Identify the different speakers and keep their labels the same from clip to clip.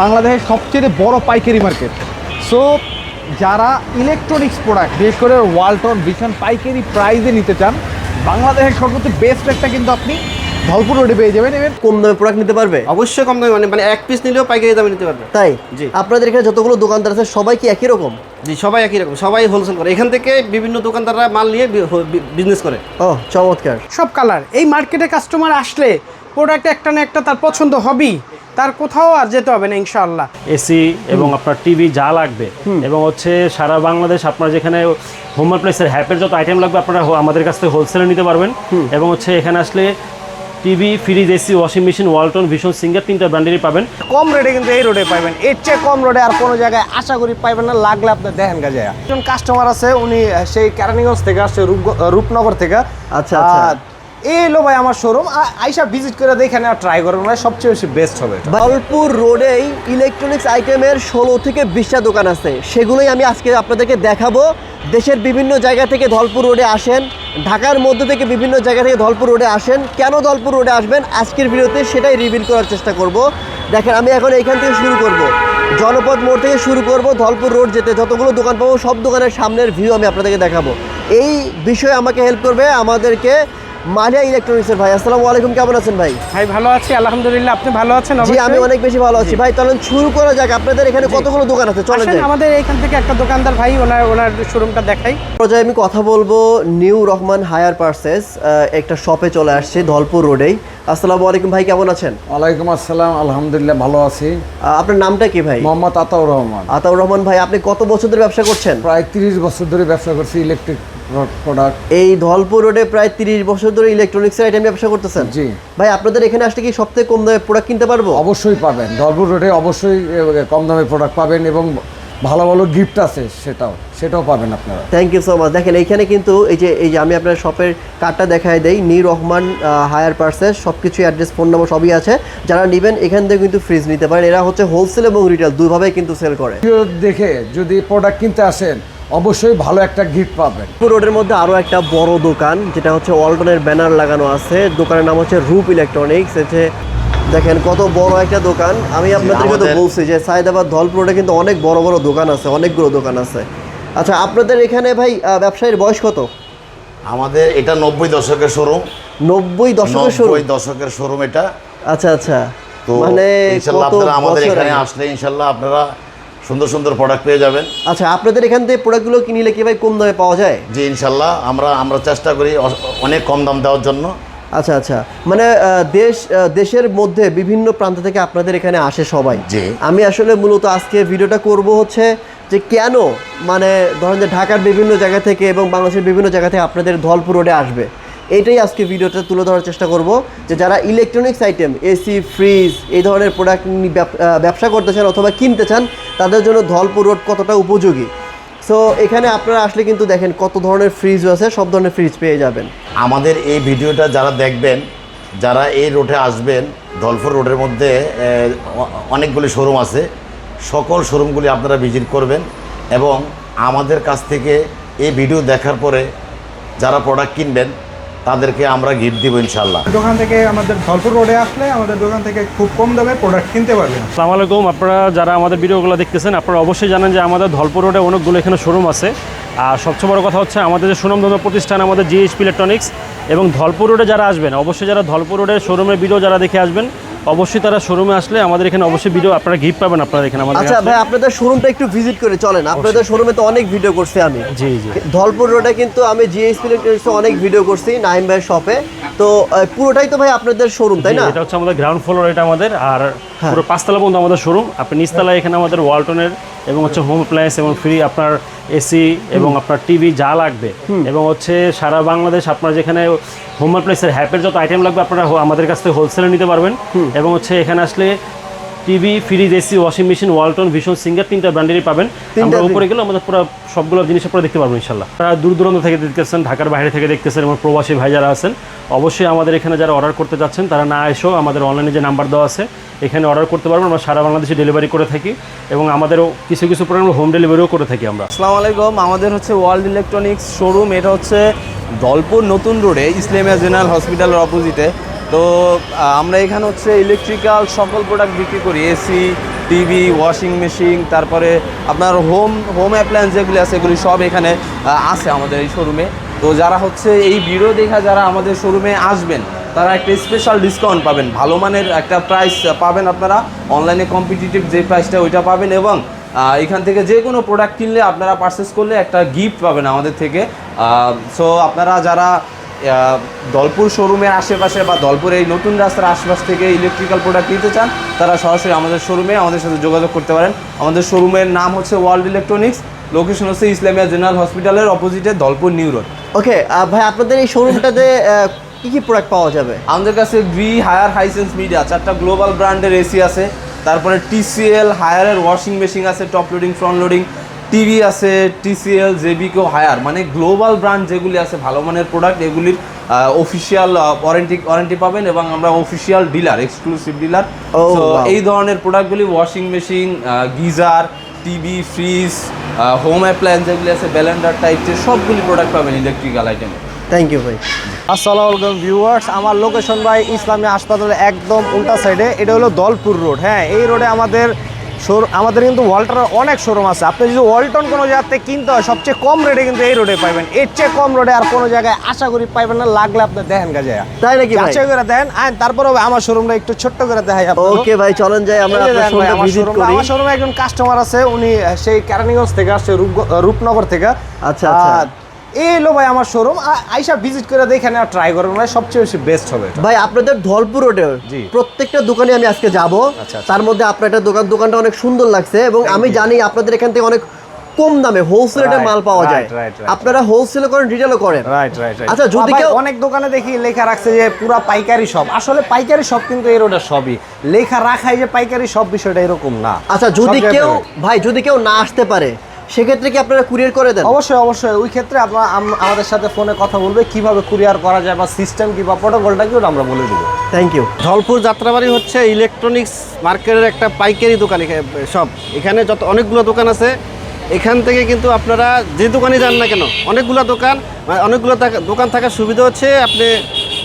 Speaker 1: বাংলাদেশের সবচেয়ে বড় পাইকারি মার্কেট। সো যারা ইলেকট্রনিক্স প্রোডাক্ট বিশেষ করে ওয়ালটন ভিশন পাইকারি প্রাইসে নিতে চান, বাংলাদেশের সর্বোচ্চ বেস্ট রেটটা কিন্তু আপনি ধলপুর রোডে পেয়ে যাবেন। এবং
Speaker 2: কম দামে প্রোডাক্ট নিতে পারবে?
Speaker 3: অবশ্যই কম দামে, মানে এক পিস নিলেও পাইকারি দামে নিতে পারবে।
Speaker 2: তাই?
Speaker 3: জি।
Speaker 2: আপনাদের এখানে যতগুলো দোকানদার আছে সবাই কি একই রকম?
Speaker 3: জি, সবাই একই রকম, সবাই হোলসেল করে। এখান থেকে বিভিন্ন দোকানদাররা মাল নিয়ে বিজনেস করে।
Speaker 2: ও চমৎকার।
Speaker 4: সব কালার এই মার্কেটে কাস্টমার আসলে প্রোডাক্ট একটা না একটা তার পছন্দ হবেই, তার কোথাও আর যেতে হবে না ইনশাআল্লাহ।
Speaker 5: এসি এবং আপনার টিভি যা লাগবে এবং হচ্ছে সারা বাংলাদেশ আপনার যেখানে হোম অ্যাপ্লায়েন্সের হ্যাপের যত আইটেম লাগবে আপনারা আমাদের কাছ থেকে হোলসেলে নিতে পারবেন। এবং হচ্ছে এখানে আসলে TV, fridge, AC, washing machine, Walton, vision, singer 3টা ব্র্যান্ডেরই পাবেন।
Speaker 6: কম রেটে কিন্তু এই রোডে পাবেন, এর চেয়ে কম রোডে আর কোনো জায়গায় আশা করি পাইবেন না। লাগলে আপনার দেখেন কাজে একজন কাস্টমার আছে, উনি সেই কেরানীগঞ্জ থেকে আসছে, রূপনগর থেকে।
Speaker 2: আচ্ছা আচ্ছা।
Speaker 6: এই লো ভাই আমার শোরুম, আইসা ভিজিট করে দেখেন আর ট্রাই করবেন, ভাই সবচেয়ে বেশি বেস্ট হবে।
Speaker 2: ধলপুর রোডেই ইলেকট্রনিক্স আইটেমের 16 থেকে 20টা দোকান আছে, সেগুলোই আমি আজকে আপনাদেরকে দেখাবো। দেশের বিভিন্ন জায়গা থেকে ধলপুর রোডে আসেন, ঢাকার মধ্যে থেকে বিভিন্ন জায়গা থেকে ধলপুর রোডে আসেন। কেন ধলপুর রোডে আসবেন আজকের ভিডিওতে সেটাই রিভিল করার চেষ্টা করব। দেখেন আমি এখন এইখান থেকে শুরু করব, জনপদ মোড় থেকে শুরু করব, ধলপুর রোড যেতে যতগুলো দোকান পাবো সব দোকানের সামনের ভিউ আমি আপনাদেরকে দেখাবো। এই বিষয়ে আমাকে হেল্প করবে আমাদেরকে মালিয়া ইলেকট্রনিক্সের ভাই। আসসালামু আলাইকুম, কেমন আছেন ভাই?
Speaker 4: ভাই ভালো আছি আলহামদুলিল্লাহ, আপনি ভালো আছেন?
Speaker 2: জি আমি অনেক বেশি ভালো আছি ভাই। তাহলে শুরু করা যাক। আপনাদের এখানে কতগুলো দোকান আছে চলেন যাই।
Speaker 4: আমাদের এখান থেকে একটা দোকানদার ভাই ওনার শোরুমটা দেখাই।
Speaker 2: পর্যায়ে আমি কথা বলবো নিউ রহমান হায়ার পার্সেস একটা শপে চলে আসছি ধলপুর রোডেই। আসসালামু আলাইকুম ভাই, কেমন আছেন?
Speaker 1: ওয়ালাইকুম আসসালাম, আলহামদুলিল্লাহ ভালো আছি।
Speaker 2: আপনার নামটা কি ভাই?
Speaker 1: মোহাম্মদ আতাউর রহমান।
Speaker 2: আতাউর রহমান ভাই, আপনি কত বছর ধরে ব্যবসা করছেন?
Speaker 1: প্রায় 30 বছর ধরে ব্যবসা করছি ইলেকট্রিক প্রোডাক্ট।
Speaker 2: এই ধলপুর রোডে প্রায় 30 বছর ধরে ইলেকট্রনিক্সের আইটেম ব্যবসা করতেছেন?
Speaker 1: জি
Speaker 2: ভাই, আপনাদের এখানে আসলে কি সবথেকে কম দামে প্রোডাক্ট কিনতে পারবো?
Speaker 1: অবশ্যই পাবেন, ধলপুর রোডে অবশ্যই কম দামে প্রোডাক্ট পাবেন এবং ভালো ভালো গিফট আছে, সেটাও পাবেন আপনারা।
Speaker 2: Thank you so much. দেখেন এইখানে কিন্তু এই যে আমি আপনার শপের কার্ডটা দেখায় দেই, নিউ রহমান হায়ার পার্সেস, সব কিছু অ্যাড্রেস, ফোন নম্বর সবই আছে। যারা নেবেন এখান থেকে কিন্তু ফ্রিজ নিতে পারেন। এরা হচ্ছে হোলসেল এবং রিটেল দুইভাবেই কিন্তু সেল করে।
Speaker 1: দেখে যদি প্রোডাক্ট কিনতে আসেন অবশ্যই ভালো একটা গিফট পাবেন।
Speaker 2: রোডের মধ্যে আরও একটা বড় দোকান, যেটা হচ্ছে ওয়ালটনের ব্যানার লাগানো আছে। দোকানের নাম হচ্ছে রূপ ইলেকট্রনিক্স। এতে দেখেন কত বড় একটা দোকান। আমি আপনাদেরকে তো বলছি যে সাইদাবাদ ধলপুর রোডে কিন্তু অনেক বড় বড় দোকান আছে, অনেকগুলো দোকান আছে। আচ্ছা, আপনাদের এখানে ভাই ব্যবসায়ীর বয়স কত?
Speaker 7: আমাদের এটা 90 দশকের শোরুম।
Speaker 2: 90 দশকের শোরুম?
Speaker 7: 90 দশকের শোরুম এটা।
Speaker 2: আচ্ছা আচ্ছা।
Speaker 7: তো
Speaker 2: মানে
Speaker 7: ইনশাআল্লাহ আপনারা আমাদের এখানে আসলে ইনশাআল্লাহ আপনারা সুন্দর সুন্দর প্রোডাক্ট পেয়ে যাবেন।
Speaker 2: আচ্ছা, আপনাদের এখান থেকে প্রোডাক্টগুলো কিনলে কি ভাই কম দামে পাওয়া যায়?
Speaker 7: জি ইনশাআল্লাহ আমরা চেষ্টা করি অনেক কম দাম দেওয়ার জন্য।
Speaker 2: আচ্ছা আচ্ছা, মানে দেশের মধ্যে বিভিন্ন প্রান্ত থেকে আপনাদের এখানে আসে সবাই।
Speaker 7: জি।
Speaker 2: আমি আসলে মূলত আজকে ভিডিওটা করব হচ্ছে যে কেন, মানে ধরেন যে ঢাকার বিভিন্ন জায়গা থেকে এবং বাংলাদেশের বিভিন্ন জায়গা থেকে আপনাদের ধলপুর রোডে আসবে, এইটাই আজকে ভিডিওটা তুলে ধরার চেষ্টা করব। যে যারা ইলেকট্রনিক্স আইটেম, এসি, ফ্রিজ এই ধরনের প্রোডাক্ট ব্যবসা করতে চান অথবা কিনতে চান, তাদের জন্য ধলপুর রোড কতটা উপযোগী। সো এখানে আপনারা আসলে কিন্তু দেখেন কত ধরনের ফ্রিজ আছে, সব ধরনের ফ্রিজ পেয়ে যাবেন।
Speaker 7: আমাদের এই ভিডিওটা যারা দেখবেন, যারা এই রোডে আসবেন, ধলপুর রোডের মধ্যে অনেকগুলি শোরুম আছে, সকল শোরুমগুলি আপনারা ভিজিট করবেন এবং আমাদের কাছ থেকে এই ভিডিও দেখার পরে যারা প্রোডাক্ট কিনবেন তাদেরকে আমরা গিফট দিব ইনশাআল্লাহ।
Speaker 8: দোকান থেকে আমাদের ধলপুর রোডে আসলে আমাদের দোকান থেকে খুব কম দামে প্রোডাক্ট কিনতে পারবেন।
Speaker 5: আসসালামু আলাইকুম। আপনারা যারা আমাদের ভিডিওগুলো দেখতেছেন আপনারা অবশ্যই জানেন যে আমাদের ধলপুর রোডে অনেকগুলো এখানে শোরুম আছে। আর সবচেয়ে বড় কথা হচ্ছে আমাদের যে সুনামধন্য প্রতিষ্ঠান আমাদের জিএসপি ইলেকট্রনিক্স। এবং ধলপুর রোডে যারা আসবেন অবশ্যই, যারা ধলপুর রোডের শোরুমের ভিডিও যারা দেখে আসবেন অবশ্যই তারা শোরুমে আসলে আমাদের এখানে অবশ্যই ভিডিও আপনারা গিফট পাবেন আপনারা এখানে আমাদের।
Speaker 2: আচ্ছা ভাই, আপনাদের শোরুমটা একটু ভিজিট করে চলেন। আপনাদের শোরুমে তো অনেক ভিডিও করছি আমি।
Speaker 5: জি জি।
Speaker 2: ধলপুর রোডে কিন্তু আমি জিএসপি ইলেকট্রনিক্সে অনেক ভিডিও করছি নাইম ভাইয়ের শপে। তো পুরোটাই তো ভাই আপনাদের শোরুম, তাই না?
Speaker 5: এটা হচ্ছে আমাদের গ্রাউন্ড ফ্লোর, এটা আমাদের। আর পুরো 5 তলা পর্যন্ত আমাদের শোরুম। আপনি নিচতলায় এখানে আমাদের ওয়ালটনের এবং হচ্ছে হোম অ্যাপ্লায়েন্স এবং ফ্রি আপনার এসি এবং আপনার টিভি যা লাগবে এবং হচ্ছে সারা বাংলাদেশ আপনার যেখানে হোম অ্যাপ্লায়েন্সের হ্যাপের যত আইটেম লাগবে আপনারা আমাদের কাছ থেকে হোলসেলে নিতে পারবেন। এবং হচ্ছে এখানে আসলে TV, fridge, AC, washing machine, Walton, vision, singer 3টা ব্র্যান্ডেরই পাবেন। আমরা উপরে গেলে আমাদের পুরো সবগুলো জিনিস আপনারা দেখতে পারবেন ইনশাআল্লাহ। তারা দূর দূরান্ত থেকে দেখতেছেন, ঢাকার বাইরে থেকে দেখতেছেন এবং প্রবাসী ভাই যারা আছেন অবশ্যই আমাদের এখানে যারা অর্ডার করতে যাচ্ছেন তারা না এসেও আমাদের অনলাইনে যে নাম্বার দেওয়া আছে এখানে অর্ডার করতে পারবেন। আমরা সারা বাংলাদেশে ডেলিভারি করে থাকি এবং আমাদেরও কিছু কিছু প্রোডাক্ট হোম ডেলিভারিও করে থাকি আমরা।
Speaker 6: আসসালামু আলাইকুম, আমাদের হচ্ছে ওয়ার্ল্ড ইলেকট্রনিক্স শোরুম। এটা হচ্ছে ধলপুর নতুন রোডে ইসলামিয়া জেনারেল হসপিটালের অপোজিটে। তো আমরা এখানে হচ্ছে ইলেকট্রিক্যাল সকল প্রোডাক্ট বিক্রি করি, এসি, টিভি, ওয়াশিং মেশিন, তারপরে আপনার হোম অ্যাপ্লায়েন্স যেগুলি আছে এগুলি সব এখানে আছে আমাদের এই শোরুমে। তো যারা হচ্ছে এই ভিডিও দেখা যারা আমাদের শোরুমে আসবেন তারা একটা স্পেশাল ডিসকাউন্ট পাবেন, ভালো মানের একটা প্রাইস পাবেন আপনারা, অনলাইনে কম্পিটিটিভ যে প্রাইসটা ওইটা পাবেন, এবং এখান থেকে যে কোনো প্রোডাক্ট কিনলে আপনারা পারচেস করলে একটা গিফট পাবেন আমাদের থেকে। সো আপনারা যারা দলপুর শোরুমের আশেপাশে বা দলপুর এই নতুন রাস্তার আশেপাশ থেকে ইলেকট্রিক্যাল প্রোডাক্ট নিতে চান তারা সরাসরি আমাদের শোরুমে আমাদের সাথে যোগাযোগ করতে পারেন। আমাদের শোরুমের নাম হচ্ছে ওয়ার্ল্ড ইলেকট্রনিক্স, লোকেশন হচ্ছে ইসলামিয়া জেনারেল হসপিটালের অপোজিটে দলপুর নিউ রোড।
Speaker 2: ওকে ভাই, আপনাদের এই শোরুমটাতে কি কি প্রোডাক্ট পাওয়া যাবে?
Speaker 6: আমাদের কাছে গ্রি, হায়ার, হাইসেন্স, মিডিয়া 4টা গ্লোবাল ব্র্যান্ডের এসি আছে, তারপরে টিসিএল হায়ারের ওয়াশিং মেশিন আছে, top loading, front loading, TV আছে, টিসিএল, জেবিকো, হায়ার, মানে গ্লোবাল ব্র্যান্ড যেগুলি আছে ভালো মানের প্রোডাক্ট, এগুলির অফিসিয়াল ওয়ারেন্টি পাবেন, এবং আমরা অফিসিয়াল ডিলার, এক্সক্লুসিভ ডিলার। তো এই ধরনের প্রোডাক্টগুলি washing machine, geyser, TV, fridge, home appliance যেগুলি আছে ব্যালেন্ডার টাইপের সবগুলি প্রোডাক্ট পাবেন ইলেকট্রিক্যাল আইটেমে।
Speaker 2: থ্যাংক ইউ ভাই।
Speaker 6: আসসালামু আলাইকুম ভিউয়ার্স, আমার লোকেশন ভাই ইসলামী হাসপাতালের একদম উল্টা সাইডে, এটা হলো দলপুর রোড। হ্যাঁ, এই রোডে আমাদের কিন্তু ওয়ালটনের অনেক শোরুম আছে। আপনি যদি ওয়ালটন কোনো জায়গা থেকে কিনতে হয় সবচেয়ে কম রেটে কিন্তু এই রোডে পাবেন, এর চেয়ে কম রোডে আর কোনো জায়গায় আশা করি পাইবেন না। লাগলে আপনি দেখেন গা যায়,
Speaker 2: তাই নাকি ভাই?
Speaker 6: যাচাই করে দেন। তারপরে আমার শোরুমটা একটু ছোট্ট করে দেখাই আপনাকে।
Speaker 2: ওকে ভাই, চলেন যাই আমরা আপনার শোরুমটা ভিজিট করি।
Speaker 6: আমার শোরুমে একজন কাস্টমার আছে, উনি সেই কেরানীগঞ্জ থেকে আসছে, রূপনগর থেকে।
Speaker 2: আচ্ছা আচ্ছা,
Speaker 6: এই লো ভাই আমার শোরুম, আইসা ভিজিট করে দেখেন আর ট্রাই করবেন, ভাই সবচেয়ে বেশি বেস্ট হবে
Speaker 2: ভাই। আপনাদের ধলপুর রোডে
Speaker 6: জি।
Speaker 2: প্রত্যেকটা দোকানে আমি আজকে যাব,
Speaker 6: আচ্ছা।
Speaker 2: তার মধ্যে আপনার একটা দোকানটা অনেক সুন্দর লাগছে, এবং আমি জানি আপনাদের এখান থেকে অনেক কম দামে হোলসেলে মাল পাওয়া যায়।
Speaker 6: right.
Speaker 2: আপনারা হোলসেলও করেন, রিটেলও করেন।
Speaker 6: রাইট।
Speaker 2: আচ্ছা, যদি কেউ
Speaker 6: অনেক দোকানে দেখি লেখা রাখছে যে পুরা পাইকারি শপ, আসলে পাইকারি শপ কিন্তু এই রোডের সবই লেখা রাখাই যে পাইকারি সব, বিষয়টা এরকম না।
Speaker 2: আচ্ছা, যদি কেউ না আসতে পারে সেক্ষেত্রে কি আপনারা কুরিয়ার করে দেন?
Speaker 6: অবশ্যই ওই ক্ষেত্রে আপনারা আমাদের সাথে ফোনে কথা বলবে কিভাবে কুরিয়ার করা যায় বা সিস্টেম কি বা প্রোটোকলটা কি আমরা বলে দেবো।
Speaker 2: Thank you.
Speaker 3: ধলপুর যাত্রাবাড়ি হচ্ছে ইলেকট্রনিক্স মার্কেটের একটা পাইকারি দোকান সব। এখানে যত অনেকগুলো দোকান আছে, এখান থেকে কিন্তু আপনারা যে দোকানে যান না কেন অনেকগুলো দোকান থাকার সুবিধা হচ্ছে আপনি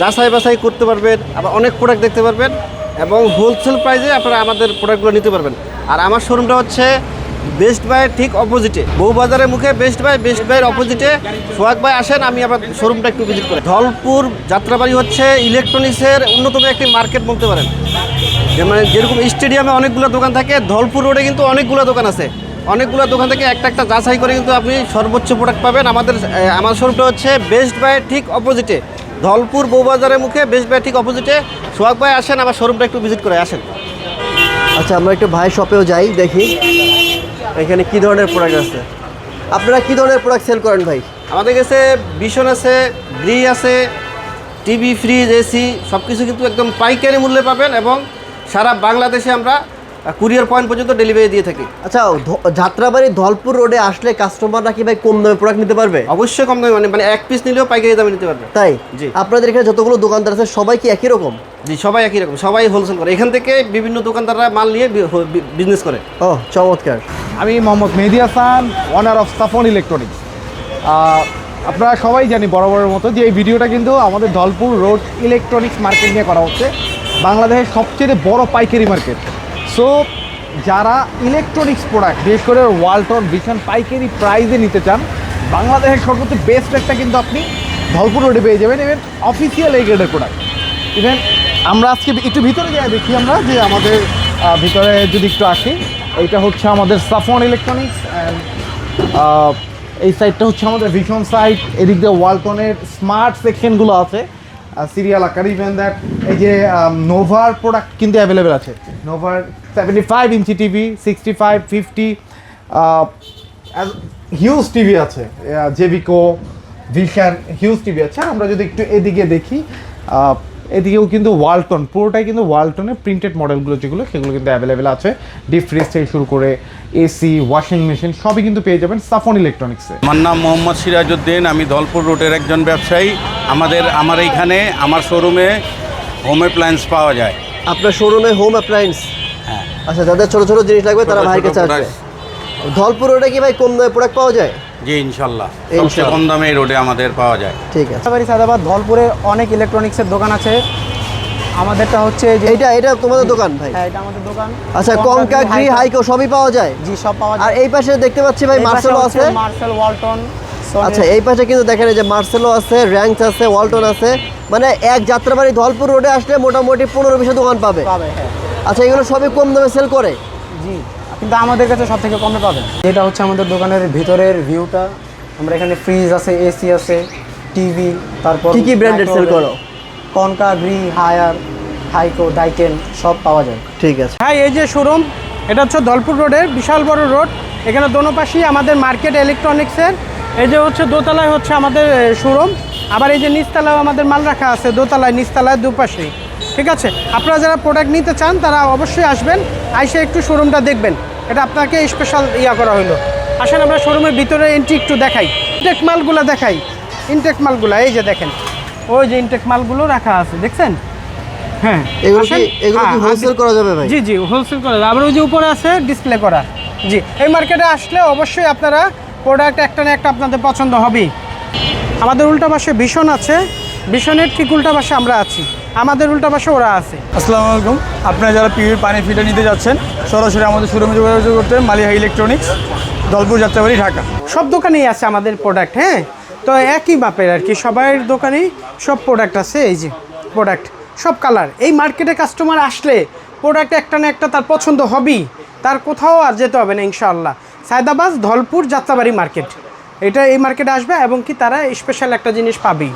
Speaker 3: যাচাই বাছাই করতে পারবেন, আবার অনেক প্রোডাক্ট দেখতে পারবেন, এবং হোলসেল প্রাইসে আপনারা আমাদের প্রোডাক্টগুলো নিতে পারবেন। আর আমার শোরুমটা হচ্ছে বেস্ট বাইয়ের ঠিক অপোজিটে, বউবাজারের মুখে বেস্ট বাইয়ের অপোজিটে সোহাগ ভাই। আসেন, আমি আবার শোরুমটা একটু ভিজিট করি। ধলপুর যাত্রাবাড়ি হচ্ছে ইলেকট্রনিক্সের অন্যতম একটি মার্কেট বলতে পারেন। মানে যেরকম স্টেডিয়ামে অনেকগুলো দোকান থাকে, ধলপুর রোডে কিন্তু অনেকগুলো দোকান আছে। অনেকগুলো দোকান থেকে একটা যাচাই করে কিন্তু আপনি সর্বোচ্চ প্রোডাক্ট পাবেন। আমার শোরুমটা হচ্ছে বেস্ট বাইয়ের ঠিক অপোজিটে, ধলপুর বউবাজারের মুখে বেস্ট বাইয়ের ঠিক অপোজিটে। সোহাগ ভাই আসেন, আমার শোরুমটা একটু ভিজিট করে আসেন।
Speaker 2: আচ্ছা, আমরা একটু ভাই শপেও যাই, দেখি এখানে কি ধরনের প্রোডাক্ট আছে। আপনারা কি ধরনের প্রোডাক্ট সেল করেন ভাই?
Speaker 3: আমাদের কাছে বিশন আছে, গ্রি আছে, টিভি, ফ্রিজ, এসি সব কিছু কিন্তু একদম পাইকারি মূল্যে পাবেন, এবং সারা বাংলাদেশে আমরা কুরিয়ার পয়েন্ট পর্যন্ত ডেলিভারি দিয়ে থাকি।
Speaker 2: আচ্ছা, যাত্রাবাড়ি ধলপুর রোডে আসলে কাস্টমাররা কি ভাই কম দামে প্রোডাক্ট নিতে পারবে?
Speaker 3: অবশ্যই কম দামে, মানে এক পিস নিলেও পাইকারি দামে নিতে পারবে।
Speaker 2: তাই?
Speaker 3: জি।
Speaker 2: আপনাদের এখানে যতগুলো দোকানদার আছে সবাই কি একই রকম?
Speaker 3: জি, সবাই একই রকম, সবাই হোলসেল করে। এখান থেকে বিভিন্ন দোকানদাররা মাল নিয়ে বিজনেস করে।
Speaker 2: ও, চমৎকার।
Speaker 1: আমি মোহাম্মদ মেহেদি হাসান, ওনার অফ সাফন ইলেকট্রনিক্স। আপনারা সবাই জানি বরাবরের মতো যে এই ভিডিওটা কিন্তু আমাদের ধলপুর রোড ইলেকট্রনিক্স মার্কেট নিয়ে করা হচ্ছে, বাংলাদেশের সবচেয়ে বড় পাইকারি মার্কেট। সো যারা ইলেকট্রনিক্স প্রোডাক্ট বিশেষ করে ওয়ালটন, ভিশন পাইকারি প্রাইসে নিতে চান, বাংলাদেশের সর্বোচ্চ বেস্ট রেটটা কিন্তু আপনি ধলপুর রোডে পেয়ে যাবেন, ইভেন অফিসিয়াল এই গ্রেডের প্রোডাক্ট। ইভেন আমরা আজকে একটু ভিতরে যাই, দেখি আমরা যে আমাদের ভিতরে যদি একটু আসি, এইটা হচ্ছে আমাদের সাফন ইলেকট্রনিক্স, অ্যান্ড এই সাইডটা হচ্ছে আমাদের ভিশন সাইড। এদিক দিয়ে ওয়ালটনের স্মার্ট সেকশনগুলো আছে সিরিয়াল আকার। ইভেন দ্যাট এই যে নোভার প্রোডাক্ট কিন্তু অ্যাভেলেবেল আছে, নোভার 75 ইঞ্চি টিভি, 65, 50 হিউজ টিভি আছে, জেবিকো, ভিশন হিউজ টিভি আছে। আর আমরা যদি একটু এদিকে দেখি, এদিকেও কিন্তু ওয়ালটন, পুরোটাই কিন্তু ওয়ালটনের প্রিন্টেড মডেলগুলো যেগুলো সেগুলো কিন্তু অ্যাভেলেবেল আছে। ডিপ ফ্রিজ থেকে শুরু করে এসি, ওয়াশিং মেশিন সবই কিন্তু পেয়ে যাবেন সাফন ইলেকট্রনিক্সে।
Speaker 9: আমার নাম মোহাম্মদ সিরাজউদ্দিন, আমি ধলপুর রোডের একজন ব্যবসায়ী। আমার এইখানে আমার শোরুমে হোম অ্যাপ্লায়েন্স পাওয়া যায়।
Speaker 2: আপনার শোরুমে হোম অ্যাপ্লায়েন্স?
Speaker 9: হ্যাঁ।
Speaker 2: আচ্ছা, যাদের ছোট ছোট জিনিস লাগবে তারা ভাইয়ের কাছে আসবে। ধলপুর রোডে কি ভাই কম দামে প্রোডাক্ট পাওয়া যায়?
Speaker 9: জি, ইনশাল্লাহ সবচেয়ে কম দামে এই রোডে আমাদের পাওয়া যায়।
Speaker 2: ঠিক আছে।
Speaker 4: যাত্রাবাড়ি সাদাবাদ ধলপুরে অনেক ইলেকট্রনিক্সের দোকান আছে, আমাদেরটা হচ্ছে যে
Speaker 2: এটা তোমাদের দোকান ভাই?
Speaker 4: হ্যাঁ, এটা আমাদের দোকান।
Speaker 2: আচ্ছা, কনকা, গ্রি, হাইকো সবই পাওয়া যায়?
Speaker 4: জি, সব পাওয়া
Speaker 2: আর
Speaker 4: যায়।
Speaker 2: এই পাশে দেখতে পাচ্ছি ভাই মার্সেলো আছে।
Speaker 4: মার্সেল, ওয়ালটন।
Speaker 2: আচ্ছা, এই পাশে কিন্তু দেখেন এই যে মার্সেলো আছে, র্যাঙ্কস আছে, ওয়ালটন আছে। মানে এক যাত্রাবাড়ি ধলপুর রোডে আসলে মোটামুটি 15-20 দোকান পাবে।
Speaker 4: হ্যাঁ।
Speaker 2: আচ্ছা, এগুলো সবই কম দামে সেল করে?
Speaker 4: জি, কিন্তু আমাদের কাছে সব থেকে কমে পাবেন। এটা হচ্ছে আমাদের দোকানের ভিতরের ভিউটা। আমরা এখানে ফ্রিজ আছে, এসি আছে, টিভি, তারপর
Speaker 2: কি কি ব্র্যান্ডের সেল করো?
Speaker 4: কনকা, গ্রি, হায়ার, হাইকো, ডাইকেন সব পাওয়া যায়।
Speaker 2: ঠিক আছে।
Speaker 4: হ্যাঁ, এই যে শোরুম, এটা হচ্ছে ধলপুর রোডের বিশাল বড় রোড। এখানে দোনো পাশেই আমাদের মার্কেট ইলেকট্রনিক্সের। এই যে হচ্ছে দোতলায় হচ্ছে আমাদের শোরুম, আবার এই যে নিচতলায় আমাদের মাল রাখা আছে, দোতলায় নিচতলায় দুপাশেই। ঠিক আছে, আপনারা যারা প্রোডাক্ট নিতে চান তারা অবশ্যই আসবেন, আইসে একটু শোরুমটা দেখবেন। এটা আপনাকে স্পেশাল করা হলো। আসেন আমরা শোরুমের ভিতরে এন্ট্রি একটু দেখাই, ইনটেক মালগুলো দেখাই। ইনটেক মালগুলো এই যে দেখেন, ওই যে ইনটেক মালগুলো রাখা আছে, দেখছেন? হ্যাঁ,
Speaker 2: এগুলো কি হোলসেল করা যাবে ভাই?
Speaker 4: জি জি, হোলসেল করা যাবে। আবার ওই যে উপরে আছে ডিসপ্লে করা। জি, এই মার্কেটে আসলে অবশ্যই আপনারা প্রোডাক্ট একটা না একটা আপনাদের পছন্দ হবেই। আমাদের উল্টা পাশে ভীষণ আছে, ভীষণের ঠিক উল্টা পাশে আমরা আছি, আমাদের উল্টা পাশে ওরা আছে।
Speaker 8: আসসালামু আলাইকুম। আপনারা যারা পিউর পানি ফিল্টার নিতে যাচ্ছেন সরাসরি আমাদের শোরুমে যোগাযোগ করতে, মালিহা ইলেকট্রনিক্স, ধলপুর যাত্রাবাড়ি, ঢাকা।
Speaker 4: সব দোকানেই আছে আমাদের প্রোডাক্ট। হ্যাঁ, তো একই মাপের আর কি, সবার দোকানেই সব প্রোডাক্ট আছে। এই যে প্রোডাক্ট সব কালার। এই মার্কেটে কাস্টমার আসলে প্রোডাক্ট একটা না একটা তার পছন্দ হবেই, তার কোথাও আর যেতে হবে না ইনশাআল্লাহ। সায়দাবাদ ধলপুর যাত্রাবাড়ি মার্কেট, এটা এই মার্কেটে আসবে এবং কি তারা স্পেশাল একটা জিনিস পাবেই।